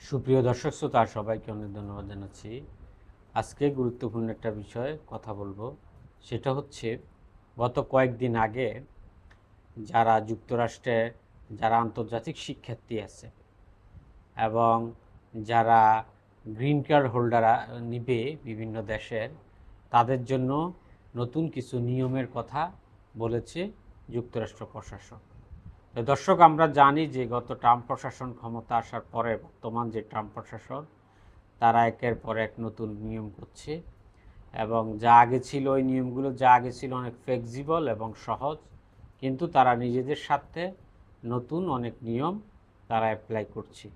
সুপ্রিয় দর্শক শ্রোতা সবাইকে অনেক ধন্যবাদ জানাচ্ছি। আজকে গুরুত্বপূর্ণ একটা বিষয়ে কথা বলবো। সেটা হচ্ছে গত কয়েকদিন আগে যারা যুক্তরাষ্ট্রে যারা আন্তর্জাতিক শিক্ষার্থী আছে এবং যারা গ্রিন কার্ড হোল্ডার নিবে বিভিন্ন দেশের, তাদের জন্য নতুন কিছু নিয়মের কথা বলেছে যুক্তরাষ্ট্র প্রশাসন। তো দর্শক, আমরা জানি যে গত ট্রাম্প প্রশাসন ক্ষমতা আসার পরে বর্তমান যে ট্রাম্প প্রশাসন, তারা একের পর এক নতুন নিয়ম করছে এবং যা আগে ছিল ওই নিয়মগুলো যা আগে ছিল অনেক ফ্লেক্সিবল এবং সহজ, কিন্তু তারা নিজেদের স্বার্থে নতুন অনেক নিয়ম তারা অ্যাপ্লাই করছে।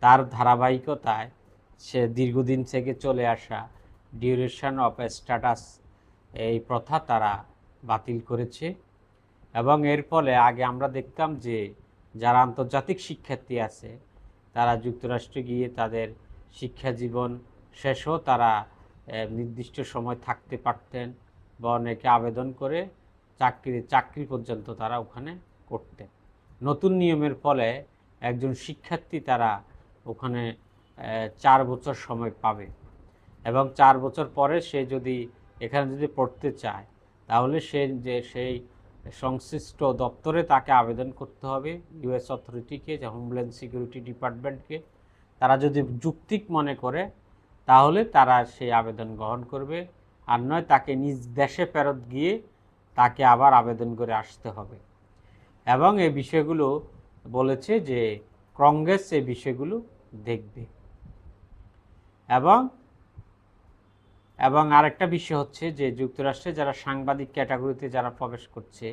তার ধারাবাহিকতায় সে দীর্ঘদিন থেকে চলে আসা ডিউরেশন অফ স্ট্যাটাস এই প্রথা তারা বাতিল করেছে এবং এর ফলে আগে আমরা দেখতাম যে যারা আন্তর্জাতিক শিক্ষার্থী আছে তারা যুক্তরাষ্ট্রে গিয়ে তাদের শিক্ষা জীবন শেষও তারা নির্দিষ্ট সময় থাকতে পারতেন বা অনেকে আবেদন করে চাকরি পর্যন্ত তারা ওখানে করতেন। নতুন নিয়মের ফলে একজন শিক্ষার্থী তারা ওখানে 4 বছর সময় পাবে এবং 4 বছর পরে সে যদি এখানে যদি পড়তে চায় তাহলে সেই সংশ্লিষ্ট দপ্তরে তাকে আবেদন করতে হবে, ইউএস অথরিটিকে, হোমল্যান্ড সিকিউরিটি ডিপার্টমেন্টকে। তারা যদি যৌক্তিক মনে করে তাহলে তারা সেই আবেদন গ্রহণ করবে, আর নয় তাকে নিজ দেশে ফেরত গিয়ে তাকে আবার আবেদন করে আসতে হবে। এবং এই বিষয়গুলো বলেছে যে কংগ্রেস এই বিষয়গুলো দেখবে। এবং আরেকটা বিষয় হচ্ছে যে যুক্তরাষ্ট্রে যারা সাংবাদিক ক্যাটাগরিতে যারা প্রবেশ করছে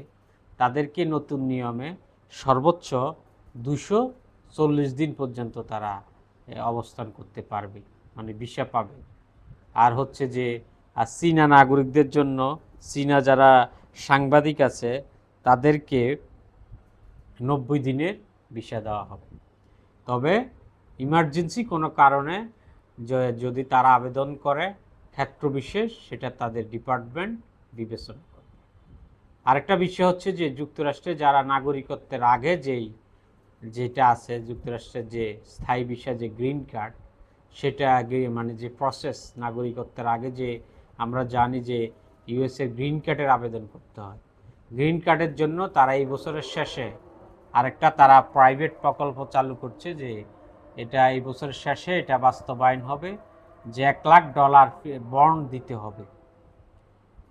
তাদেরকে নতুন নিয়মে সর্বোচ্চ 240 দিন পর্যন্ত তারা অবস্থান করতে পারবে, মানে ভিসা পাবে। আর হচ্ছে যে চীনা নাগরিকদের জন্য, চীনা যারা সাংবাদিক আছে তাদেরকে 90 দিনের ভিসা দেওয়া হবে। তবে ইমার্জেন্সি কোনো কারণে যদি তারা আবেদন করে ক্ষেত্রবিশেষ, সেটা তাদের ডিপার্টমেন্ট বিবেচনা করে। আরেকটা বিষয় হচ্ছে যে যুক্তরাষ্ট্রে যারা নাগরিকত্বের আগে যেটা আছে, যুক্তরাষ্ট্রের যে স্থায়ী ভিসা, যে গ্রিন কার্ড, সেটা আগে মানে যে প্রসেস, নাগরিকত্বের আগে যে আমরা জানি যে ইউএসএ গ্রিন কার্ডের আবেদন করতে হয়। গ্রিন কার্ডের জন্য তারা এই বছরের শেষে আরেকটা তারা প্রাইভেট প্রকল্প চালু করছে, যে এটা এই বছরের শেষে এটা বাস্তবায়ন হবে, যে $1 লাখ বন্ড দিতে হবে।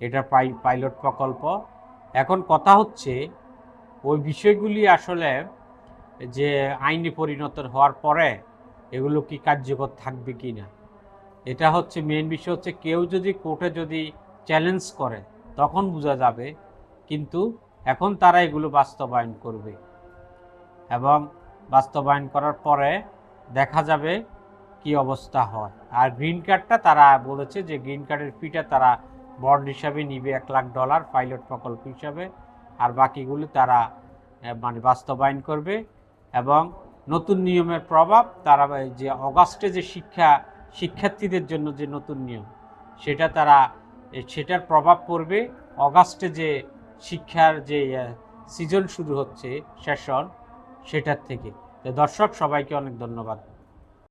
এটা পাইলট প্রকল্প। এখন কথা হচ্ছে ওই বিষয়গুলি আসলে যে আইনে পরিণত হওয়ার পরে এগুলো কি কার্যকর থাকবে কি না, এটা হচ্ছে মেইন বিষয়। হচ্ছে কেউ যদি কোর্টে যদি চ্যালেঞ্জ করে তখন বোঝা যাবে, কিন্তু এখন তারা এগুলো বাস্তবায়ন করবে এবং বাস্তবায়ন করার পরে দেখা যাবে কি অবস্থা হয়। আর গ্রিন কার্ডটা তারা বলেছে যে গ্রিন কার্ডের ফিটা তারা বন্ড হিসাবে নিবে $1 লাখ পাইলট প্রকল্প হিসাবে, আর বাকিগুলো তারা মানে বাস্তবায়ন করবে। এবং নতুন নিয়মের প্রভাব তারা যে অগাস্টে যে শিক্ষার্থীদের জন্য যে নতুন নিয়ম, সেটার প্রভাব পড়বে অগাস্টে যে শিক্ষার যে সিজন শুরু হচ্ছে, সেশন, সেটার থেকে। তো দর্শক, সবাইকে অনেক ধন্যবাদ।